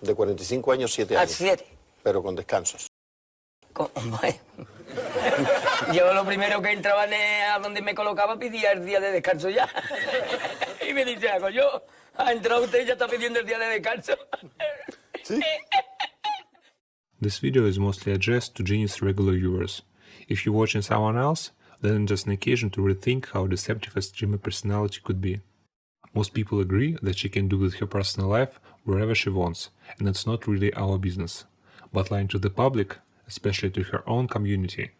De 45 años, 7 Ah, años. 7. Pero con descansos. Bueno. Yo lo primero que entraba a donde me colocaba pedía el día de descanso ya. Y me dice algo, yo, ha entrado usted y ya está pidiendo el día de descanso. ¿Sí? This video is mostly addressed to Ginny's regular viewers. If you're watching someone else, then it's just an occasion to rethink how deceptive a streamer personality could be. Most people agree that she can do with her personal life wherever she wants, and it's not really our business. But lying to the public, especially to her own community,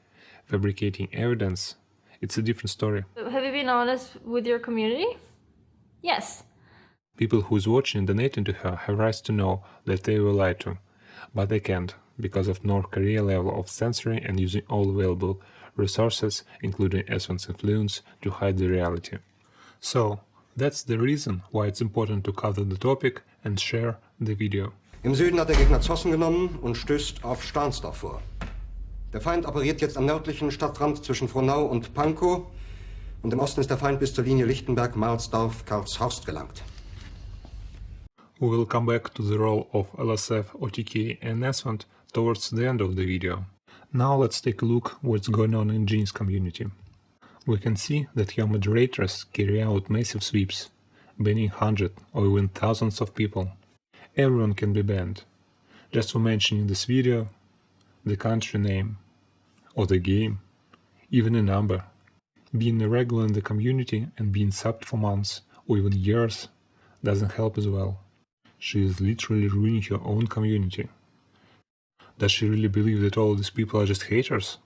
fabricating evidence, it's a different story. Have you been honest with your community? Yes. People who is watching and donating to her have rights to know that they were lied to, but they can't because of North Korea level of censoring and using all available resources, including S1's influence, to hide the reality. So, that's the reason why it's important to cover the topic and share the video. Im Süden hat der Gegner Zossen genommen und stößt auf Stahnsdorf vor. Der Feind operiert jetzt am nördlichen Stadtrand zwischen Frohnau und Pankow und im Osten ist der Feind bis zur Linie Lichtenberg-Marsdorf-Karlshorst gelangt. We will come back to the role of LSF, OTK and S1 towards the end of the video. Now let's take a look what's going on in Ginny's community. We can see that her moderators carry out massive sweeps, banning hundreds or even thousands of people. Everyone can be banned, just for mentioning this video, the country name, or the game, even a number. Being irregular in the community and being subbed for months or even years doesn't help as well. She is literally ruining her own community. Does she really believe that all these people are just haters?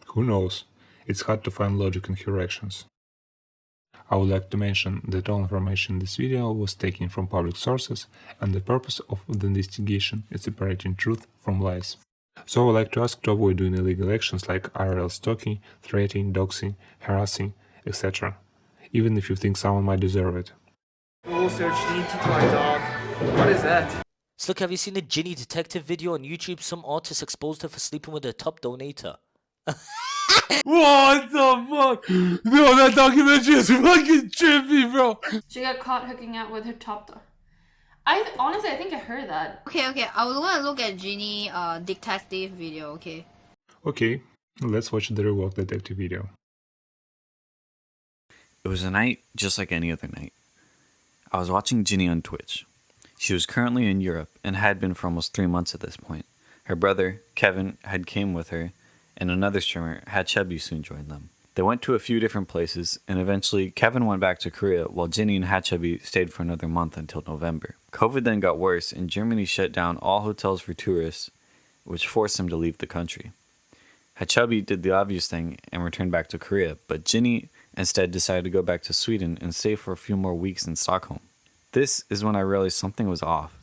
Who knows? It's hard to find logic in her actions. I would like to mention that all information in this video was taken from public sources, and the purpose of the investigation is separating truth from lies. So I would like to ask to avoid doing illegal actions like IRL stalking, threatening, doxing, harassing, etc., even if you think someone might deserve it. Google search need to my dog. What is that? So look, have you seen the Ginny detective video on YouTube? Some artist exposed her for sleeping with a top donator. What the fuck? No, that documentary is fucking trippy, bro. She got caught hooking up with her top dog. Honestly, I think I heard that. Okay, I would want to look at Ginny detective video, okay? Okay, let's watch the Rewalk Detective video. It was a night just like any other night. I was watching Ginny on Twitch. She was currently in Europe and had been for almost 3 months at this point. Her brother, Kevin, had came with her, and another streamer, Hatchubby, soon joined them. They went to a few different places, and eventually Kevin went back to Korea while Ginny and Hatchubby stayed for another month until November. COVID then got worse, and Germany shut down all hotels for tourists, which forced them to leave the country. Hatchubby did the obvious thing and returned back to Korea, but Ginny instead decided to go back to Sweden and stay for a few more weeks in Stockholm. This is when I realized something was off.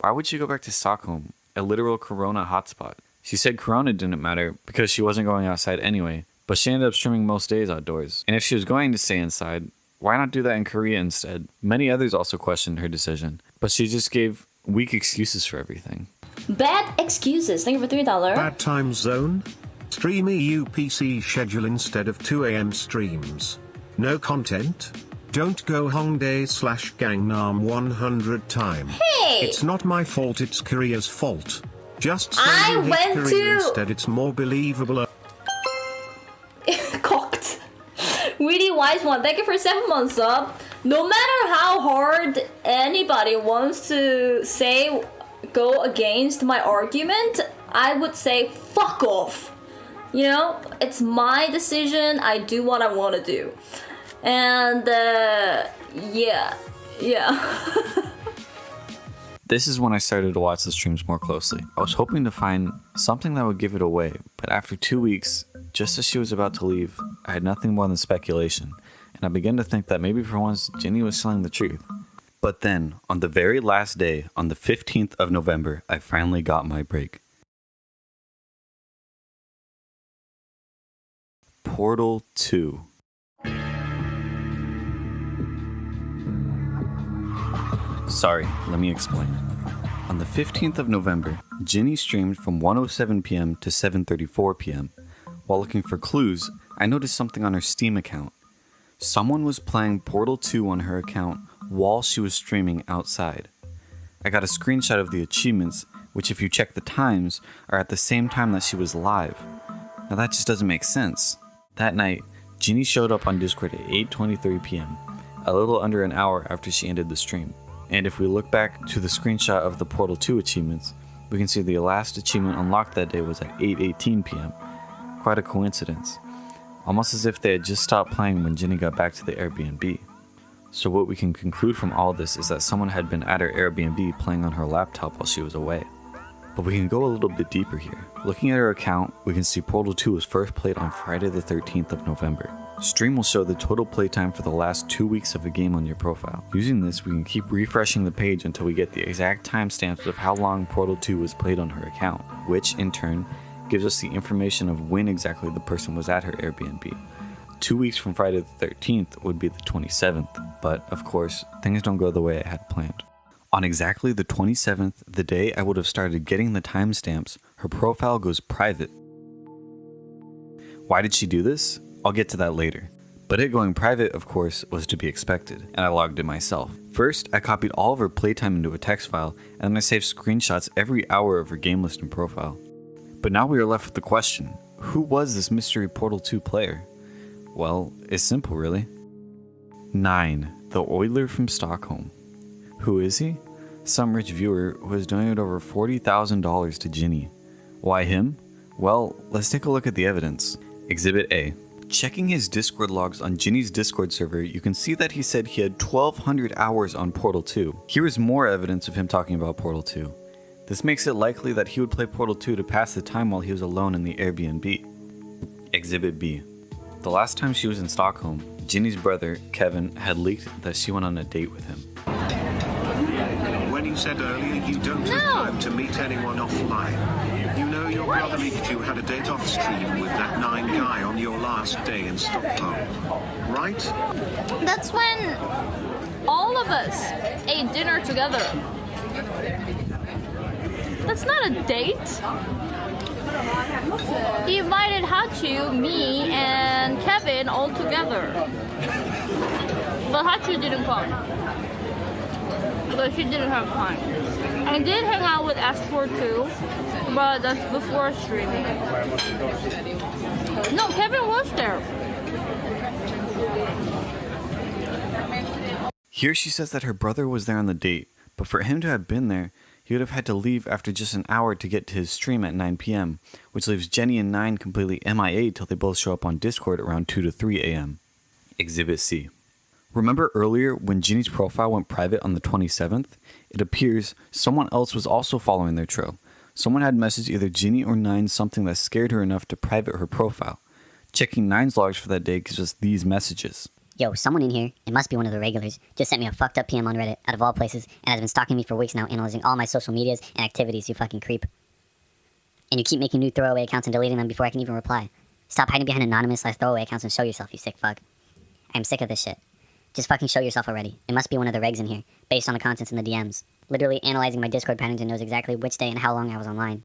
Why would she go back to Stockholm, a literal corona hotspot? She said corona didn't matter because she wasn't going outside anyway, but she ended up streaming most days outdoors. And if she was going to stay inside, why not do that in Korea instead? Many others also questioned her decision, but she just gave weak excuses for everything. Bad excuses. Thank you for $3. Bad time zone? Stream EU PC schedule instead of 2 AM streams. No content? Don't go Hongdae/Gangnam 100 time. Hey! It's not my fault, it's Korea's fault. Just say I you hate went Korea to- instead, it's more believable. Cocked. Really wise one. Thank you for 7 months up. No matter how hard anybody wants to say go against my argument, I would say fuck off. You know, it's my decision. I do what I want to do. And yeah. This is when I started to watch the streams more closely. I was hoping to find something that would give it away, but after 2 weeks, just as she was about to leave, I had nothing more than speculation, and I began to think that maybe for once Ginny was telling the truth. But then, on the very last day, on the 15th of November, I finally got my break. Portal 2. Sorry, let me explain. On the 15th of November, Ginny streamed from 1:07 p.m. to 7:34 p.m. While looking for clues, I noticed something on her Steam account. Someone was playing Portal 2 on her account while she was streaming outside. I got a screenshot of the achievements, which if you check the times, are at the same time that she was live. Now that just doesn't make sense. That night, Ginny showed up on Discord at 8:23 p.m., a little under an hour after she ended the stream. And if we look back to the screenshot of the Portal 2 achievements, we can see the last achievement unlocked that day was at 8:18 p.m. Quite a coincidence. Almost as if they had just stopped playing when Ginny got back to the Airbnb. So what we can conclude from all this is that someone had been at her Airbnb playing on her laptop while she was away. But we can go a little bit deeper here. Looking at her account, we can see Portal 2 was first played on Friday the 13th of November. Stream will show the total playtime for the last 2 weeks of a game on your profile. Using this, we can keep refreshing the page until we get the exact timestamps of how long Portal 2 was played on her account, which in turn gives us the information of when exactly the person was at her Airbnb. 2 weeks from Friday the 13th would be the 27th, but of course, things don't go the way I had planned. On exactly the 27th, the day I would have started getting the timestamps, her profile goes private. Why did she do this? I'll get to that later. But it going private, of course, was to be expected, and I logged in myself. First, I copied all of her playtime into a text file, and then I saved screenshots every hour of her game list and profile. But now we are left with the question, who was this mystery Portal 2 player? Well, it's simple really. 9, the Oiler from Stockholm. Who is he? Some rich viewer who has donated over $40,000 to Ginny. Why him? Well, let's take a look at the evidence. Exhibit A. Checking his Discord logs on Ginny's Discord server, you can see that he said he had 1,200 hours on Portal 2. Here is more evidence of him talking about Portal 2. This makes it likely that he would play Portal 2 to pass the time while he was alone in the Airbnb. Exhibit B. The last time she was in Stockholm, Ginny's brother, Kevin, had leaked that she went on a date with him. When you said earlier you don't have time to meet anyone offline, you know your brother leaked you had a date off stream with that 9 guy on your last day in Stockholm, right? That's when all of us ate dinner together. That's not a date. He invited Hachu, me, and Kevin all together. But Hachu didn't come. But she didn't have time. I did hang out with S4 too, but that's before streaming. No, Kevin was there. Here she says that her brother was there on the date, but for him to have been there, he would have had to leave after just an hour to get to his stream at 9 p.m., which leaves Jenny and 9 completely MIA till they both show up on Discord around 2 to 3 a.m. Exhibit C. Remember earlier when Ginny's profile went private on the 27th? It appears someone else was also following their trail. Someone had messaged either Ginny or 9 something that scared her enough to private her profile. Checking 9's logs for that day gives us these messages. Yo, someone in here, it must be one of the regulars, just sent me a fucked up PM on Reddit, out of all places, and has been stalking me for weeks now, analyzing all my social medias and activities, you fucking creep. And you keep making new throwaway accounts and deleting them before I can even reply. Stop hiding behind anonymous/throwaway accounts and show yourself, you sick fuck. I'm sick of this shit. Just fucking show yourself already. It must be one of the regs in here, based on the contents in the DMs. Literally analyzing my Discord patterns and knows exactly which day and how long I was online.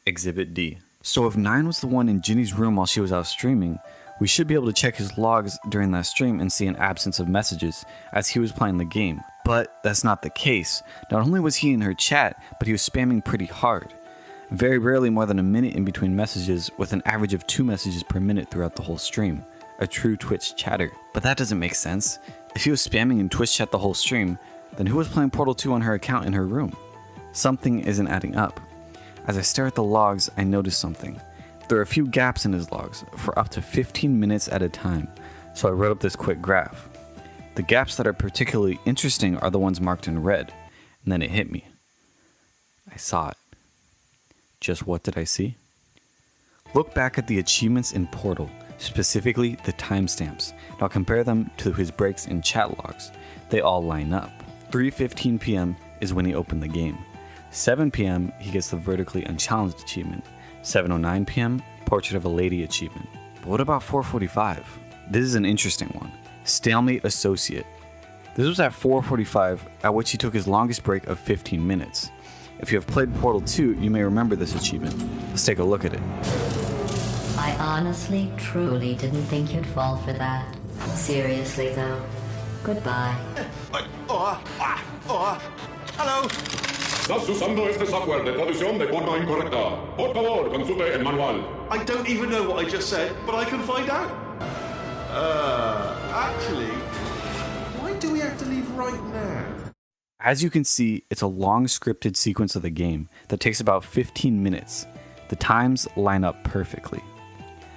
Exhibit D. So if 9 was the one in Ginny's room while she was out streaming, we should be able to check his logs during that stream and see an absence of messages as he was playing the game. But that's not the case. Not only was he in her chat, but he was spamming pretty hard. Very rarely more than a minute in between messages, with an average of 2 messages per minute throughout the whole stream. A true Twitch chatter. But that doesn't make sense. If he was spamming in Twitch chat the whole stream, then who was playing Portal 2 on her account in her room? Something isn't adding up. As I stare at the logs, I notice something. There are a few gaps in his logs, for up to 15 minutes at a time, so I wrote up this quick graph. The gaps that are particularly interesting are the ones marked in red, and then it hit me. I saw it. Just what did I see? Look back at the achievements in Portal, specifically the timestamps. Now compare them to his breaks in chat logs. They all line up. 3:15 p.m. is when he opened the game. 7 p.m. he gets the vertically unchallenged achievement. 7:09 p.m. Portrait of a Lady achievement. But what about 4:45? This is an interesting one. Stalemate Associate. This was at 4:45, at which he took his longest break of 15 minutes. If you have played Portal 2, you may remember this achievement. Let's take a look at it. I honestly, truly didn't think you'd fall for that. Seriously though, goodbye. Hello? Estás usando este software de traducción de forma incorrecta. Por favor, consulte el manual. I don't even know what I just said, but I can find out. Actually, why do we have to leave right now? As you can see, it's a long scripted sequence of the game that takes about 15 minutes. The times line up perfectly.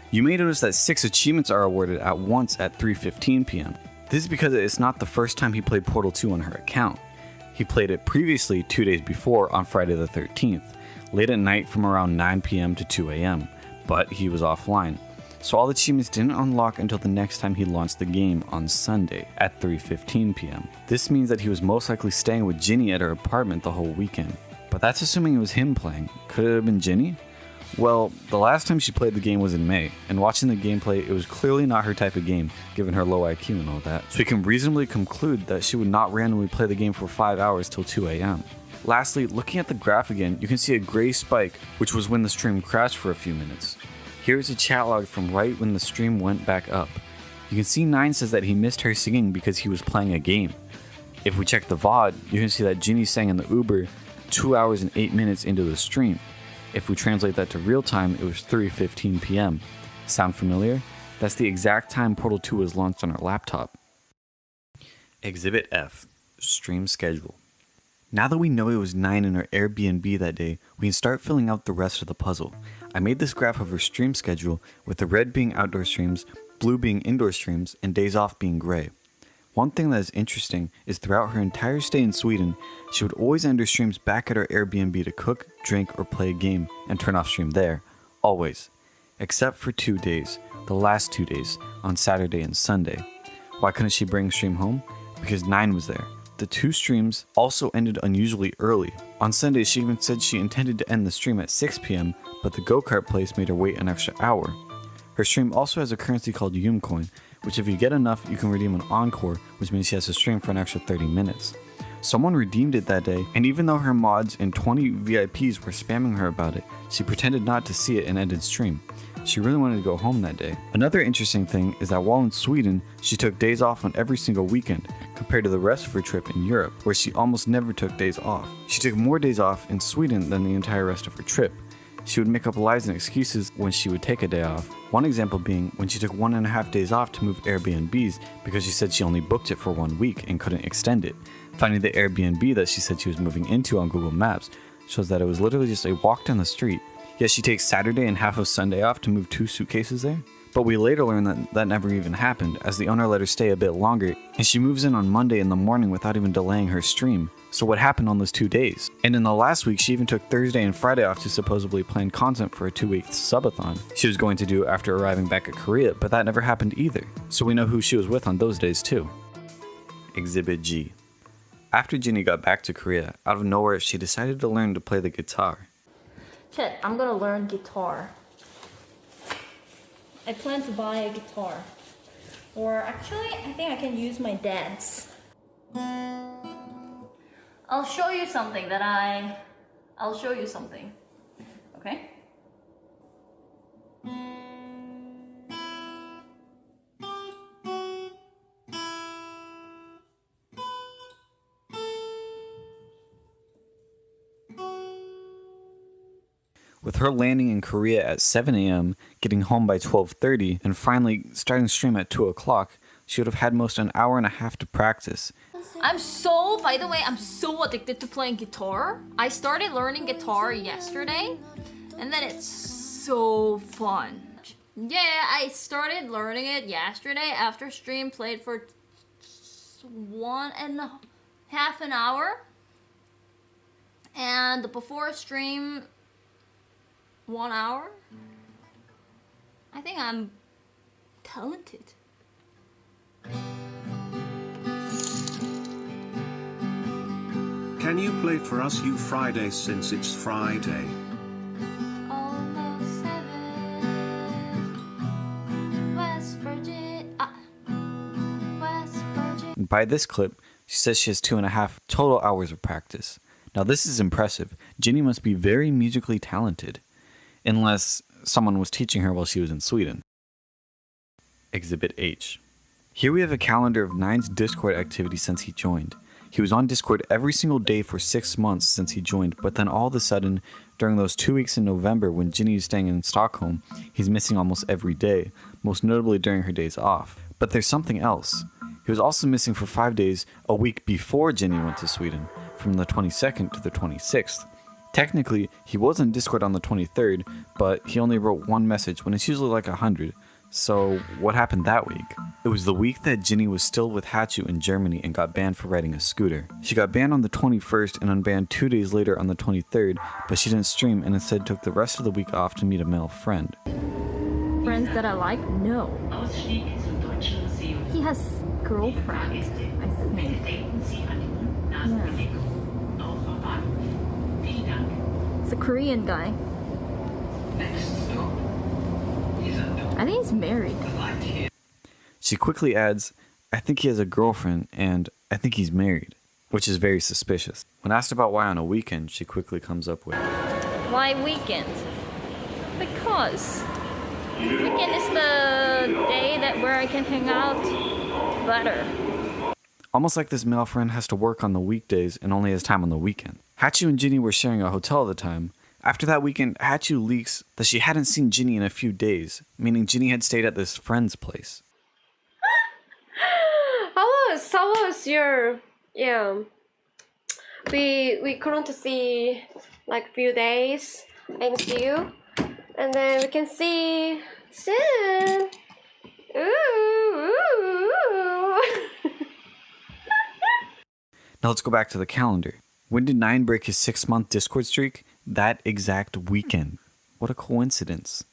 You may notice that 6 achievements are awarded at once at 3:15 p.m. This is because it's not the first time he played Portal 2 on her account. He played it previously 2 days before on Friday the 13th, late at night from around 9 p.m. to 2 a.m., but he was offline. So all the achievements didn't unlock until the next time he launched the game on Sunday at 3:15 p.m. This means that he was most likely staying with Ginny at her apartment the whole weekend. But that's assuming it was him playing. Could it have been Ginny? Well, the last time she played the game was in May, and watching the gameplay, it was clearly not her type of game, given her low IQ and all that. So we can reasonably conclude that she would not randomly play the game for 5 hours till 2 a.m. Lastly, looking at the graph again, you can see a gray spike, which was when the stream crashed for a few minutes. Here's a chat log from right when the stream went back up. You can see 9 says that he missed her singing because he was playing a game. If we check the VOD, you can see that Ginny sang in the Uber 2 hours and 8 minutes into the stream. If we translate that to real time, it was 3:15 p.m. Sound familiar? That's the exact time Portal 2 was launched on our laptop. Exhibit F, stream schedule. Now that we know it was 9 in her Airbnb that day, we can start filling out the rest of the puzzle. I made this graph of her stream schedule, with the red being outdoor streams, blue being indoor streams, and days off being gray. One thing that is interesting is throughout her entire stay in Sweden, she would always end her streams back at her Airbnb to cook, drink, or play a game, and turn off stream there. Always. Except for 2 days, the last 2 days, on Saturday and Sunday. Why couldn't she bring stream home? Because 9 was there. The 2 streams also ended unusually early. On Sunday, she even said she intended to end the stream at 6 p.m., but the go-kart place made her wait an extra hour. Her stream also has a currency called Yumcoin, which if you get enough, you can redeem an encore, which means she has to stream for an extra 30 minutes. Someone redeemed it that day, and even though her mods and 20 VIPs were spamming her about it, she pretended not to see it and ended stream. She really wanted to go home that day. Another interesting thing is that while in Sweden, she took days off on every single weekend, compared to the rest of her trip in Europe, where she almost never took days off. She took more days off in Sweden than the entire rest of her trip. She would make up lies and excuses when she would take a day off. One example being when she took 1.5 days off to move Airbnbs because she said she only booked it for 1 week and couldn't extend it. Finding the Airbnb that she said she was moving into on Google Maps shows that it was literally just a walk down the street. Yet she takes Saturday and half of Sunday off to move 2 suitcases there? But we later learn that that never even happened, as the owner let her stay a bit longer, and she moves in on Monday in the morning without even delaying her stream. So what happened on those 2 days? And in the last week, she even took Thursday and Friday off to supposedly plan content for a 2-week subathon she was going to do after arriving back at Korea, but that never happened either. So we know who she was with on those days too. Exhibit G. After Ginny got back to Korea, out of nowhere, she decided to learn to play the guitar. Shit, I'm gonna learn guitar. I plan to buy a guitar. Or actually, I think I can use my dad's. I'll show you something I'll show you something. Okay? With her landing in Korea at 7 a.m., getting home by 12:30, and finally starting stream at 2 o'clock, she would have had most an hour and a half to practice. By the way, I'm so addicted to playing guitar. I started learning guitar yesterday, and then it's so fun. Yeah, I started learning it yesterday after stream, played for 1.5 an hour, and before stream 1 hour. I think I'm talented. Can you play for us you Friday since it's Friday? Almost 7. West Virginia. By this clip, she says she has 2.5 total hours of practice. Now this is impressive. Ginny must be very musically talented. Unless someone was teaching her while she was in Sweden. Exhibit H. Here we have a calendar of 9's Discord activity since he joined. He was on Discord every single day for 6 months since he joined, but then all of a sudden, during those 2 weeks in November when Ginny is staying in Stockholm, he's missing almost every day, most notably during her days off. But there's something else. He was also missing for 5 days a week before Ginny went to Sweden, from the 22nd to the 26th. Technically, he was on Discord on the 23rd, but he only wrote one message when it's usually like 100. So, what happened that week? It was the week that Ginny was still with Hachu in Germany and got banned for riding a scooter. She got banned on the 21st and unbanned 2 days later on the 23rd, but she didn't stream and instead took the rest of the week off to meet a male friend. Friends that I like? No. He has girlfriends, I think. Yeah. It's a Korean guy. I think he's married. She quickly adds, I think he has a girlfriend and I think he's married, which is very suspicious. When asked about why on a weekend, she quickly comes up with, Why weekend? Because weekend is the day where I can hang out better. Almost like this male friend has to work on the weekdays and only has time on the weekend. Hachu and Ginny were sharing a hotel at the time. After that weekend, Hachu leaks that she hadn't seen Ginny in a few days, meaning Ginny had stayed at this friend's place. How was your, we couldn't see like few days, I miss you, and then we can see soon. Ooh. Now let's go back to the calendar. When did Nine break his 6-month Discord streak? That exact weekend. What a coincidence.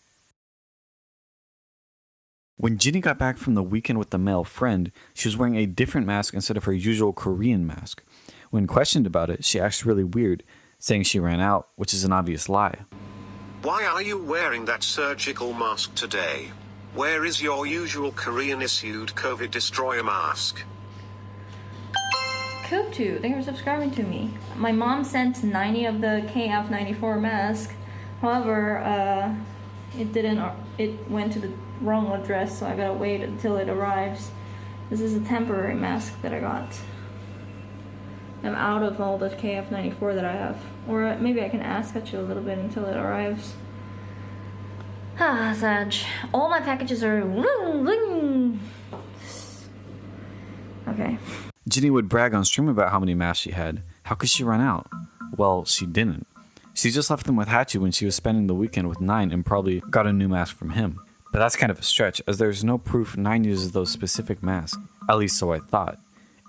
When Ginny got back from the weekend with the male friend, she was wearing a different mask instead of her usual Korean mask. When questioned about it, she acted really weird, saying she ran out, which is an obvious lie. Why are you wearing that surgical mask today? Where is your usual Korean-issued COVID destroyer mask? Kooptu, thank you for subscribing to me. My mom sent 90 of the KF94 mask. However, it went to the wrong address, so I gotta wait until it arrives. This is a temporary mask that I got. I'm out of all the KF94 that I have. Or maybe I can ask at you a little bit until it arrives. Ah, Sag. All my packages are... Okay. Ginny would brag on stream about how many masks she had. How could she run out? Well, she didn't. She just left them with Hachu when she was spending the weekend with Nine and probably got a new mask from him. But that's kind of a stretch, as there's no proof Nine uses those specific masks. At least so I thought.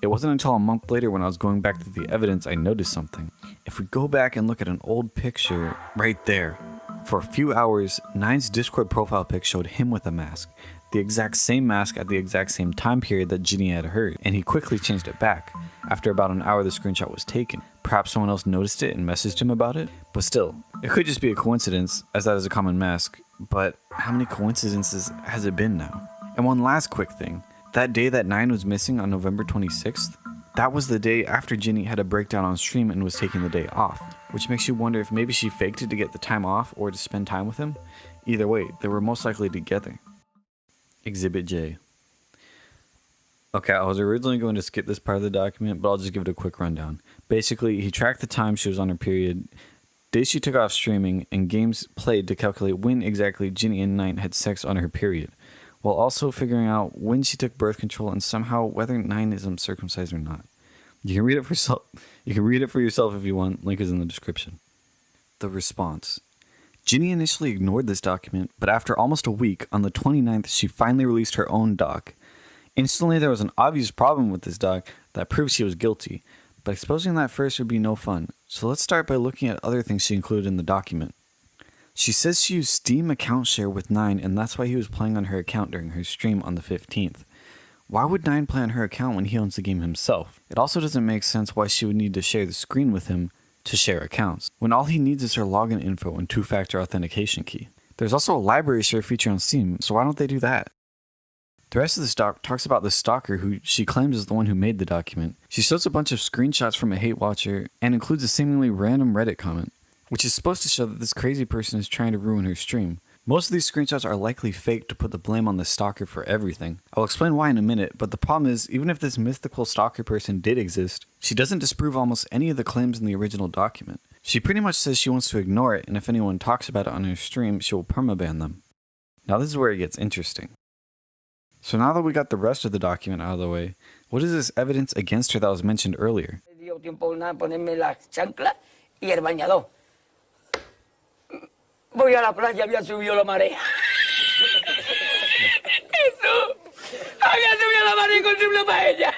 It wasn't until a month later when I was going back to the evidence I noticed something. If we go back and look at an old picture, right there. For a few hours, Nine's Discord profile pic showed him with a mask. The exact same mask at the exact same time period that Ginny had heard, and he quickly changed it back. After about an hour the screenshot was taken. Perhaps someone else noticed it and messaged him about it? But still, it could just be a coincidence, as that is a common mask, but how many coincidences has it been now? And one last quick thing, that day that Nine was missing on November 26th, that was the day after Ginny had a breakdown on stream and was taking the day off, which makes you wonder if maybe she faked it to get the time off or to spend time with him. Either way, they were most likely together. Exhibit J. Okay, I was originally going to skip this part of the document, but I'll just give it a quick rundown. Basically, he tracked the time she was on her period, days she took off streaming, and games played to calculate when exactly Ginny and Nine had sex on her period, while also figuring out when she took birth control and somehow whether Nine is uncircumcised or not. You can read it for yourself. You can read it for yourself if you want. Link is in the description. The response. Ginny initially ignored this document, but after almost a week, on the 29th, she finally released her own doc. Instantly, there was an obvious problem with this doc that proved she was guilty, but exposing that first would be no fun, so let's start by looking at other things she included in the document. She says she used Steam account share with Nine, and that's why he was playing on her account during her stream on the 15th. Why would Nine play on her account when he owns the game himself? It also doesn't make sense why she would need to share the screen with him to share accounts, when all he needs is her login info and 2-factor authentication key. There's also a library share feature on Steam, so why don't they do that? The rest of this doc talks about the stalker who she claims is the one who made the document. She shows a bunch of screenshots from a hate watcher and includes a seemingly random Reddit comment, which is supposed to show that this crazy person is trying to ruin her stream. Most of these screenshots are likely fake to put the blame on the stalker for everything. I'll explain why in a minute, but the problem is, even if this mythical stalker person did exist, she doesn't disprove almost any of the claims in the original document. She pretty much says she wants to ignore it, and if anyone talks about it on her stream, she will permaban them. Now this is where it gets interesting. So now that we got the rest of the document out of the way, what is this evidence against her that was mentioned earlier? Dio tiempo nada ponerme las chanclas y el bañador. Voy a la playa, había subido la marea. Eso, había subido la marea con una paella.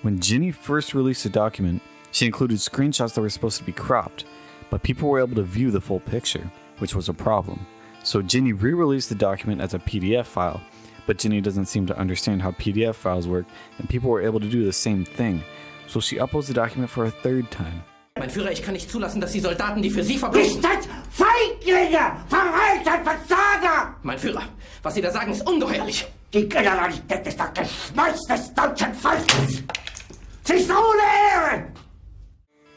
When Ginny first released the document, she included screenshots that were supposed to be cropped, but people were able to view the full picture, which was a problem. So Ginny re-released the document as a PDF file, but Ginny doesn't seem to understand how PDF files work, and people were able to do the same thing. So she uploads the document for a third time. Mein Führer, ich kann nicht zulassen, dass die Soldaten, die für Sie verbringen... Nicht Feiglinge! Verreiter Versager! Mein Führer, was Sie da sagen, ist ungeheuerlich. Die Generalität ist das Geschmeiß des deutschen Volkes! Sie ist ohne Ehre!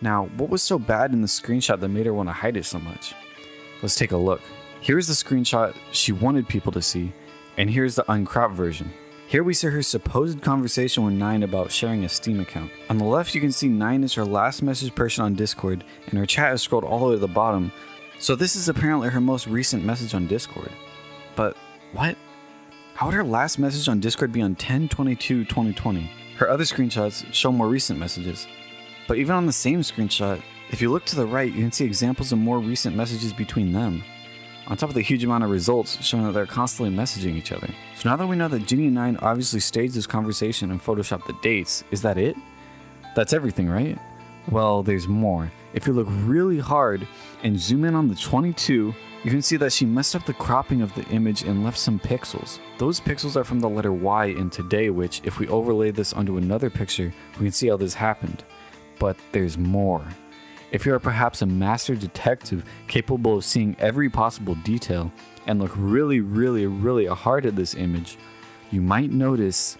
Now, what was so bad in the screenshot that made her want to hide it so much? Let's take a look. Here's the screenshot she wanted people to see, and here's the uncropped version. Here we see her supposed conversation with Nine about sharing a Steam account. On the left you can see Nine is her last message person on Discord, and her chat is scrolled all the way to the bottom, so this is apparently her most recent message on Discord. But what? How would her last message on Discord be on 10/22/2020? Her other screenshots show more recent messages. But even on the same screenshot, if you look to the right, you can see examples of more recent messages between them, on top of the huge amount of results showing that they're constantly messaging each other. So now that we know that Ginny and Nine obviously staged this conversation and photoshopped the dates, is that it? That's everything, right? Well, there's more. If you look really hard and zoom in on the 22, you can see that she messed up the cropping of the image and left some pixels. Those pixels are from the letter Y in today, which, if we overlay this onto another picture, we can see how this happened. But there's more. If you are perhaps a master detective capable of seeing every possible detail and look really hard at this image, you might notice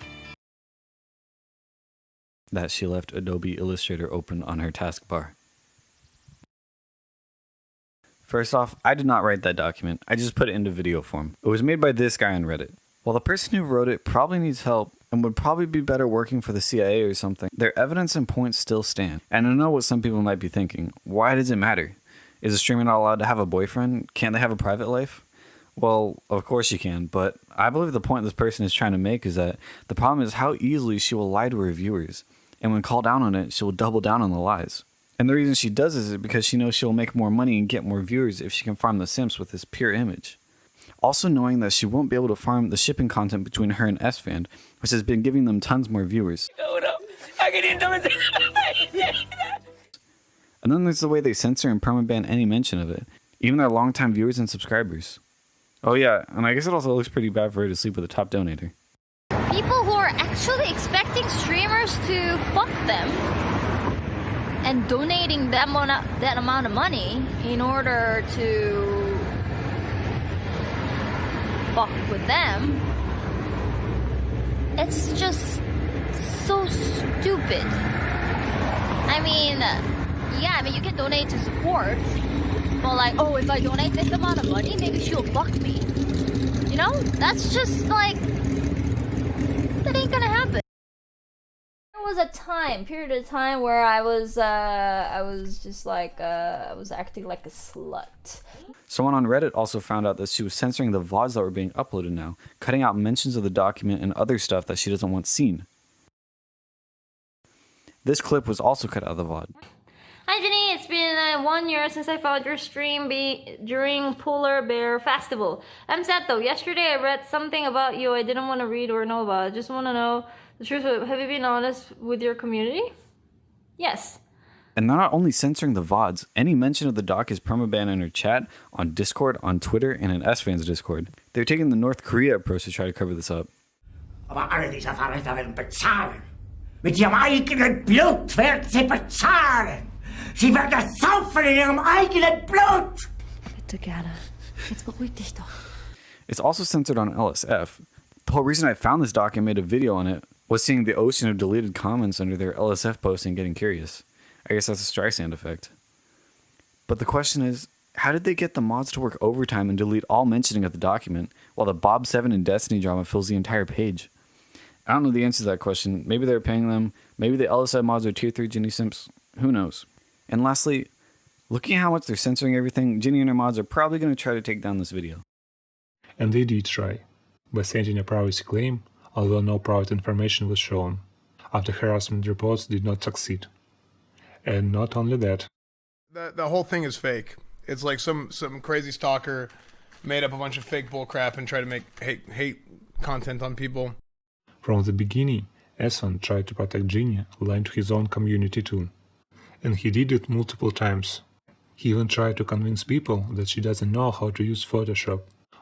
that she left Adobe Illustrator open on her taskbar. First off, I did not write that document, I just put it into video form. It was made by this guy on Reddit. While the person who wrote it probably needs help and would probably be better working for the CIA or something, their evidence and points still stand. And I know what some people might be thinking. Why does it matter? Is a streamer not allowed to have a boyfriend? Can't they have a private life? Well, of course you can, but I believe the point this person is trying to make is that the problem is how easily she will lie to her viewers. And when called down on it, she will double down on the lies. And the reason she does this is because she knows she will make more money and get more viewers if she can farm the simps with this pure image. Also knowing that she won't be able to farm the shipping content between her and SFan, which has been giving them tons more viewers. And then there's the way they censor and permaban any mention of it, even their longtime viewers and subscribers. Oh yeah, and I guess it also looks pretty bad for her to sleep with a top donator. People who are actually expecting streamers to fuck them and donating that amount of money in order to fuck with them, it's just so stupid. I mean, yeah, you can donate to support, but like, oh, if I donate this amount of money, maybe she'll fuck me. You know? That's just like, that ain't gonna happen. There was a period of time where I was just like, I was acting like a slut. Someone on Reddit also found out that she was censoring the VODs that were being uploaded now, cutting out mentions of the document and other stuff that she doesn't want seen. This clip was also cut out of the VOD. Hi Jenny, it's been 1 year since I found your stream during Polar Bear Festival. I'm sad though, yesterday I read something about you I didn't want to read or know about. I just want to know the truth. Have you been honest with your community? Yes. And they're not only censoring the VODs, any mention of the doc is permabanned in her chat, on Discord, on Twitter, and in SFan's Discord. They're taking the North Korea approach to try to cover this up. Aber alle diese Verräter werden bezahlen. Mit ihrem eigenen Blut werden sie bezahlen. Sie werden das saufen in ihrem eigenen Blut. Bitte gerne. Jetzt beruhig dich doch. It's also censored on LSF. The whole reason I found this doc and made a video on it was seeing the ocean of deleted comments under their LSF post and getting curious. I guess that's a Streisand effect. But the question is, how did they get the mods to work overtime and delete all mentioning of the document, while the Bob 7 and Destiny drama fills the entire page? I don't know the answer to that question. Maybe they're paying them. Maybe the LSF mods are tier 3 Ginny simps. Who knows? And lastly, looking at how much they're censoring everything, Ginny and her mods are probably going to try to take down this video. And they did try, by sending a privacy claim, although no private information was shown, after harassment reports did not succeed. And not only that. The whole thing is fake. It's like some crazy stalker made up a bunch of fake bullcrap and tried to make hate content on people. From the beginning, Esfand tried to protect Ginny, lying to his own community too. And he did it multiple times. He even tried to convince people that she doesn't know how to use Photoshop,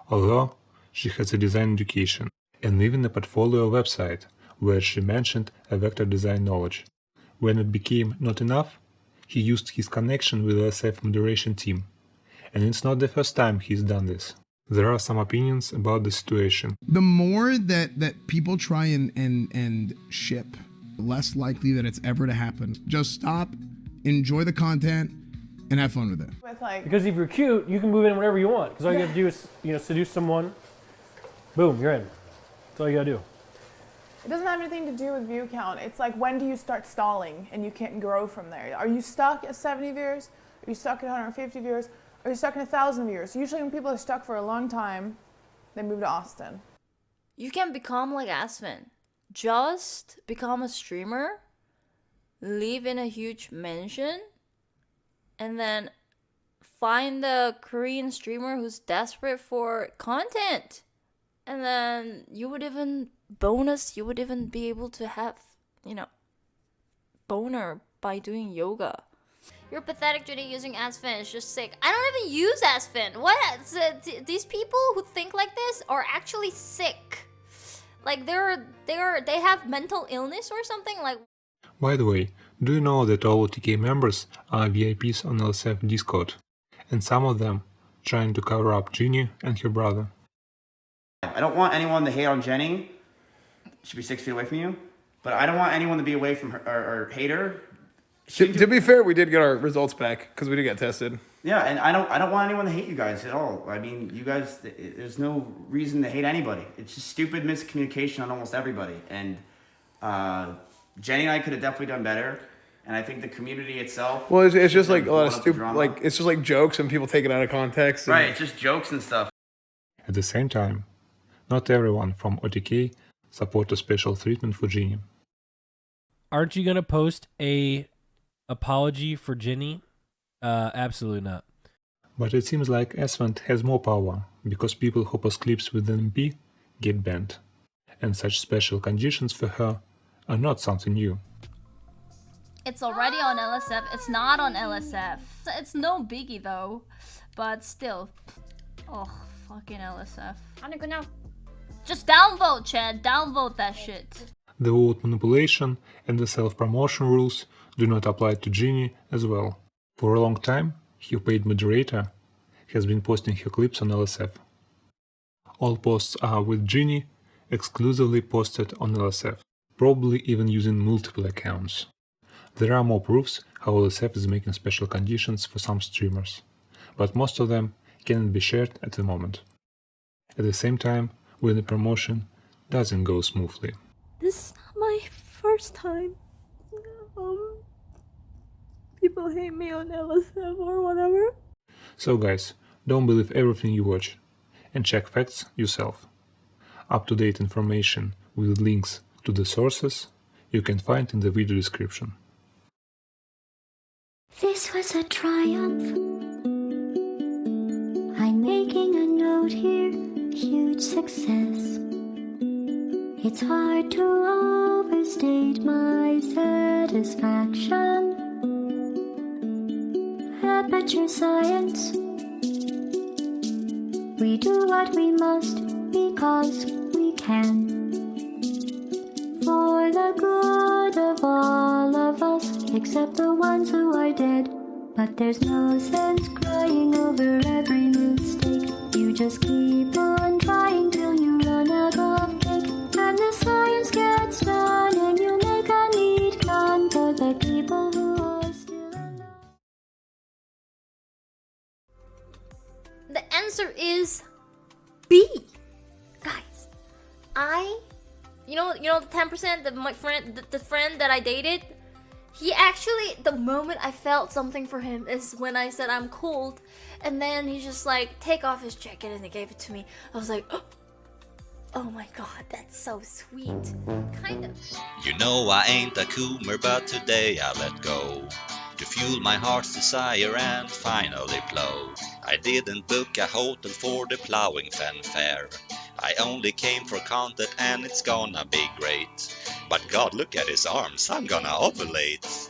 although she has a design education, and even a portfolio website where she mentioned a vector design knowledge. When it became not enough, he used his connection with the LSF moderation team. And it's not the first time he's done this. There are some opinions about the situation. The more that people try and ship, the less likely that it's ever to happen. Just stop, enjoy the content, and have fun with it. Because if you're cute, you can move in whenever you want. Because all you have to do is, seduce someone. Boom, you're in. That's all you gotta do. It doesn't have anything to do with view count. It's like, when do you start stalling and you can't grow from there? Are you stuck at 70 viewers? Are you stuck at 150 viewers? Are you stuck at 1,000 viewers? Usually when people are stuck for a long time, they move to Austin. You can become like Esfand. Just become a streamer, live in a huge mansion, and then find a Korean streamer who's desperate for content. And then you would even be able to have, boner by doing yoga. You're pathetic, Judy, using Esfand. It's just sick. I don't even use Esfand. What? These people who think like this are actually sick. Like they have mental illness or something. Like. By the way, do you know that all OTK members are VIPs on LSF Discord, and some of them trying to cover up Ginny and her brother? I don't want anyone to hate on Jenny. She should be 6 feet away from you. But I don't want anyone to be away from her or hate her. To be fair, we did get our results back because we did get tested. Yeah, and I don't want anyone to hate you guys at all. I mean, you guys, there's no reason to hate anybody. It's just stupid miscommunication on almost everybody. And Jenny and I could have definitely done better. And I think the community itself. Well, it's just like a lot of stupid, like it's just like jokes and people take it out of context. Right, it's just jokes and stuff. At the same time, not everyone from OTK support a special treatment for Ginny. Aren't you gonna post a apology for Ginny? Absolutely not. But it seems like Esfand has more power, because people who post clips with NMP get banned, and such special conditions for her are not something new. It's already on LSF. It's not on LSF. It's no biggie though, but still. Oh, fucking LSF. I don't know. Just downvote, Chad. Downvote that shit. The vote manipulation and the self-promotion rules do not apply to Ginny as well. For a long time, her paid moderator has been posting her clips on LSF. All posts are with Ginny, exclusively posted on LSF, probably even using multiple accounts. There are more proofs how LSF is making special conditions for some streamers, but most of them cannot be shared at the moment. At the same time, when the promotion doesn't go smoothly. This is not my first time. People hate me on LSF or whatever. So guys, don't believe everything you watch, and check facts yourself. Up-to-date information with links to the sources you can find in the video description. This was a triumph. I'm making a note here, huge success. It's hard to overstate my satisfaction. Aperture Science. We do what we must because we can. For the good of all of us, except the ones who are dead. But there's no sense crying over every mistake. You just keep on trying till you run out of cake. And the science gets done and you make a neat gun for the people who answer is B. Guys, you know the 10% that my friend, the friend that I dated, he actually, the moment I felt something for him is when I said I'm cold, and then he just like take off his jacket and he gave it to me. I was like, oh my god, that's so sweet. Kind of. You know I ain't a coomer, but today I let go to fuel my heart's desire and finally plow. I didn't book a hotel for the plowing fanfare. I only came for content and it's gonna be great. But God, look at his arms, I'm gonna ovulate.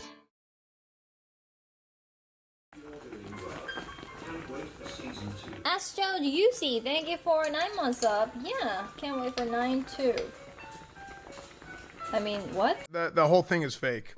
Ask Joe Juicy, thank you for 9 months up. Yeah, can't wait for 9 too. I mean, what? The whole thing is fake.